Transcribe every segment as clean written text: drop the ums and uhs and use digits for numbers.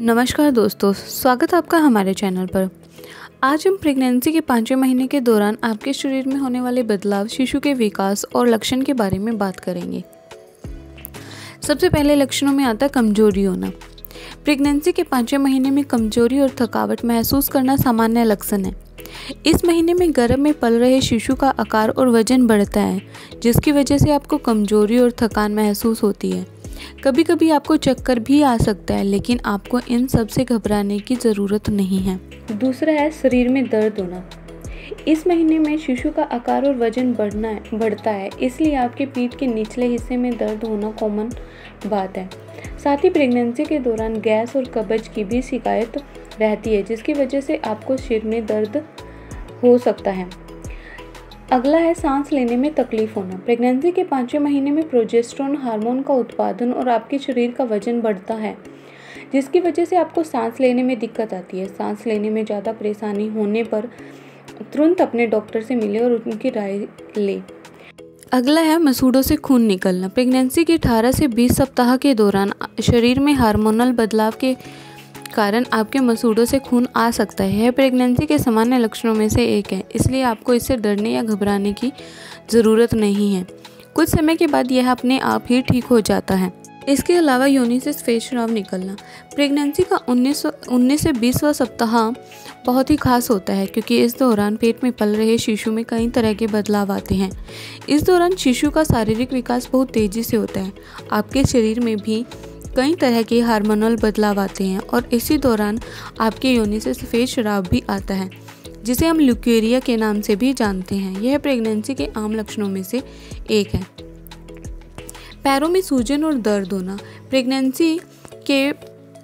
नमस्कार दोस्तों, स्वागत है आपका हमारे चैनल पर। आज हम प्रेगनेंसी के 5वें महीने के दौरान आपके शरीर में होने वाले बदलाव, शिशु के विकास और लक्षण के बारे में बात करेंगे। सबसे पहले लक्षणों में आता है कमजोरी होना। प्रेगनेंसी के 5वें महीने में कमजोरी और थकावट महसूस करना सामान्य लक्षण है। इस महीने में गर्भ में पल रहे शिशु का आकार और वजन बढ़ता है, जिसकी वजह से आपको कमजोरी और थकान महसूस होती है। कभी कभी आपको चक्कर भी आ सकता है, लेकिन आपको इन सब से घबराने की ज़रूरत नहीं है। दूसरा है शरीर में दर्द होना। इस महीने में शिशु का आकार और वजन बढ़ता है, इसलिए आपके पीठ के निचले हिस्से में दर्द होना कॉमन बात है। साथ ही प्रेगनेंसी के दौरान गैस और कब्ज की भी शिकायत रहती है, जिसकी वजह से आपको सिर में दर्द हो सकता है। अगला है सांस लेने में तकलीफ होना। प्रेगनेंसी के 5वें महीने में प्रोजेस्टेरोन हार्मोन का उत्पादन और आपके शरीर का वजन बढ़ता है, जिसकी वजह से आपको सांस लेने में दिक्कत आती है। सांस लेने में ज़्यादा परेशानी होने पर तुरंत अपने डॉक्टर से मिले और उनकी राय लें। अगला है मसूड़ों से खून निकलना। प्रेगनेंसी के 18 से 20 सप्ताह के दौरान शरीर में हार्मोनल बदलाव के कारण आपके मसूड़ों से खून आ सकता है। यह प्रेगनेंसी के सामान्य लक्षणों में से एक है, इसलिए आपको इससे डरने या घबराने की ज़रूरत नहीं है। कुछ समय के बाद यह अपने आप ही ठीक हो जाता है। इसके अलावा योनि से सफेद स्राव निकलना। प्रेगनेंसी का 19 से 20वां सप्ताह बहुत ही खास होता है, क्योंकि इस दौरान पेट में पल रहे शिशु में कई तरह के बदलाव आते हैं। इस दौरान शिशु का शारीरिक विकास बहुत तेज़ी से होता है। आपके शरीर में भी कई तरह के हार्मोनल बदलाव आते हैं और इसी दौरान आपके योनि से सफ़ेद स्राव भी आता है, जिसे हम ल्यूकेरिया के नाम से भी जानते हैं। यह प्रेगनेंसी के आम लक्षणों में से एक है। पैरों में सूजन और दर्द होना। प्रेगनेंसी के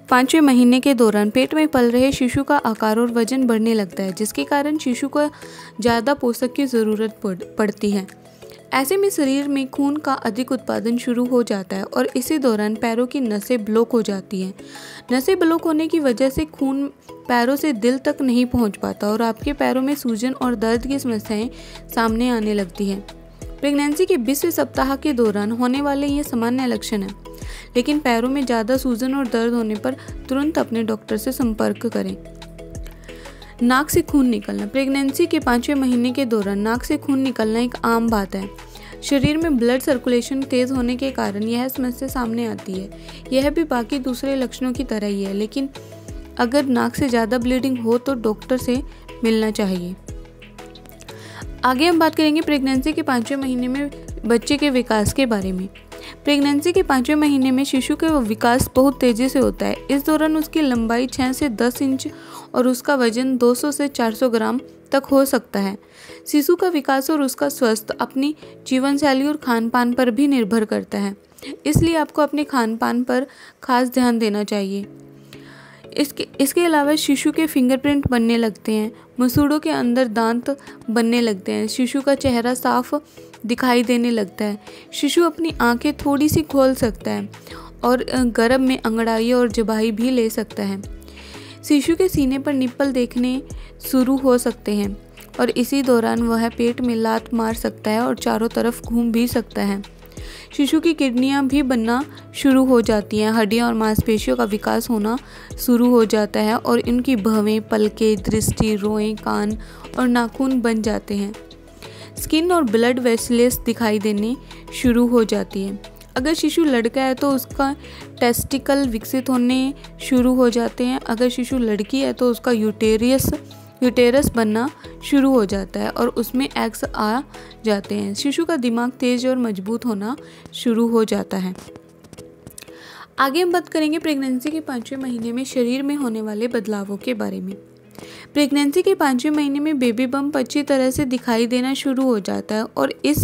5वें महीने के दौरान पेट में पल रहे शिशु का आकार और वजन बढ़ने लगता है, जिसके कारण शिशु को ज़्यादा पोषक की ज़रूरत पड़ती है। ऐसे में शरीर में खून का अधिक उत्पादन शुरू हो जाता है और इसी दौरान पैरों की नसें ब्लॉक हो जाती हैं। नसें ब्लॉक होने की वजह से खून पैरों से दिल तक नहीं पहुंच पाता और आपके पैरों में सूजन और दर्द की समस्याएं सामने आने लगती हैं। प्रेगनेंसी के 20वें सप्ताह के दौरान होने वाले ये सामान्य लक्षण हैं, लेकिन पैरों में ज़्यादा सूजन और दर्द होने पर तुरंत अपने डॉक्टर से संपर्क करें। नाक से खून निकलना। प्रेगनेंसी के 5वें महीने के दौरान नाक से खून निकलना एक आम बात है। शरीर में ब्लड सर्कुलेशन तेज़ होने के कारण यह समस्या सामने आती है। यह भी बाकी दूसरे लक्षणों की तरह ही है, लेकिन अगर नाक से ज़्यादा ब्लीडिंग हो तो डॉक्टर से मिलना चाहिए। आगे हम बात करेंगे प्रेगनेंसी के 5वें महीने में बच्चे के विकास के बारे में। प्रेगनेंसी के 5वें महीने में शिशु का विकास बहुत तेज़ी से होता है। इस दौरान उसकी लंबाई 6 से 10 इंच और उसका वजन 200 से 400 ग्राम तक हो सकता है। शिशु का विकास और उसका स्वास्थ्य अपनी जीवन शैली और खान पान पर भी निर्भर करता है, इसलिए आपको अपने खान पान पर खास ध्यान देना चाहिए। इसके अलावा शिशु के फिंगरप्रिंट बनने लगते हैं, मसूड़ों के अंदर दांत बनने लगते हैं, शिशु का चेहरा साफ दिखाई देने लगता है, शिशु अपनी आंखें थोड़ी सी खोल सकता है और गर्भ में अंगड़ाई और जबाही भी ले सकता है। शिशु के सीने पर निप्पल देखने शुरू हो सकते हैं और इसी दौरान वह पेट में लात मार सकता है और चारों तरफ घूम भी सकता है। शिशु की किडनियां भी बनना शुरू हो जाती हैं, हड्डियां और मांसपेशियों का विकास होना शुरू हो जाता है और इनकी भवें, पलकें, दृष्टि, रोएं, कान और नाखून बन जाते हैं। स्किन और ब्लड वेसल्स दिखाई देने शुरू हो जाती है। अगर शिशु लड़का है तो उसका टेस्टिकल विकसित होने शुरू हो जाते हैं। अगर शिशु लड़की है तो उसका यूटेरस बनना शुरू हो जाता है और उसमें एग्स आ जाते हैं। शिशु का दिमाग तेज और मजबूत होना शुरू हो जाता है। आगे हम बात करेंगे प्रेगनेंसी के 5वें महीने में शरीर में होने वाले बदलावों के बारे में। प्रेगनेंसी के 5वें महीने में बेबी बम्प अच्छी तरह से दिखाई देना शुरू हो जाता है और इस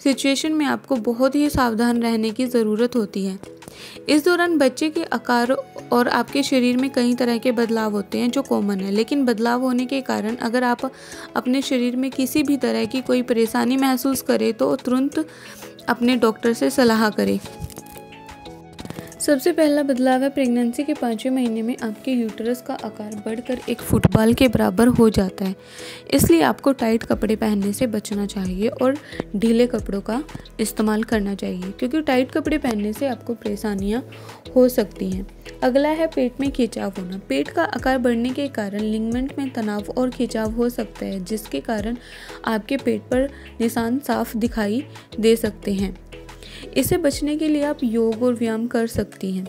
सिचुएशन में आपको बहुत ही सावधान रहने की ज़रूरत होती है। इस दौरान बच्चे के आकार और आपके शरीर में कई तरह के बदलाव होते हैं जो कॉमन है, लेकिन बदलाव होने के कारण अगर आप अपने शरीर में किसी भी तरह की कोई परेशानी महसूस करें तो तुरंत अपने डॉक्टर से सलाह करें। सबसे पहला बदलाव है प्रेगनेंसी के 5वें महीने में आपके यूटरस का आकार बढ़कर एक फुटबॉल के बराबर हो जाता है। इसलिए आपको टाइट कपड़े पहनने से बचना चाहिए और ढीले कपड़ों का इस्तेमाल करना चाहिए, क्योंकि टाइट कपड़े पहनने से आपको परेशानियां हो सकती हैं। अगला है पेट में खिंचाव होना। पेट का आकार बढ़ने के कारण लिगामेंट में तनाव और खिंचाव हो सकता है, जिसके कारण आपके पेट पर निशान साफ दिखाई दे सकते हैं। इससे बचने के लिए आप योग और व्यायाम कर सकती हैं।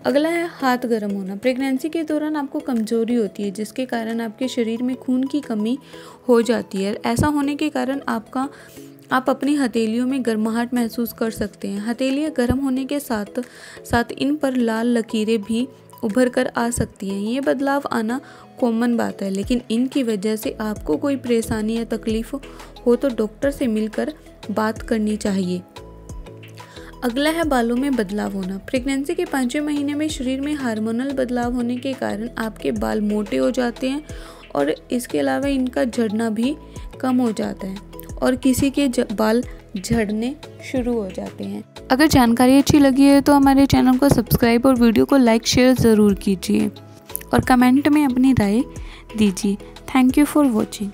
अगला है हाथ गर्म होना। प्रेगनेंसी के दौरान आपको कमजोरी होती है, जिसके कारण आपके शरीर में खून की कमी हो जाती है। ऐसा होने के कारण आप अपनी हथेलियों में गर्माहट महसूस कर सकते हैं। हथेलियाँ गर्म होने के साथ साथ इन पर लाल लकीरें भी उभर कर आ सकती हैं। ये बदलाव आना कॉमन बात है, लेकिन इनकी वजह से आपको कोई परेशानी या तकलीफ हो तो डॉक्टर से मिलकर बात करनी चाहिए। अगला है बालों में बदलाव होना। प्रेगनेंसी के 5वें महीने में शरीर में हार्मोनल बदलाव होने के कारण आपके बाल मोटे हो जाते हैं और इसके अलावा इनका झड़ना भी कम हो जाता है और किसी के बाल झड़ने शुरू हो जाते हैं। अगर जानकारी अच्छी लगी है तो हमारे चैनल को सब्सक्राइब और वीडियो को लाइक शेयर ज़रूर कीजिए और कमेंट में अपनी राय दीजिए। Thank you for watching.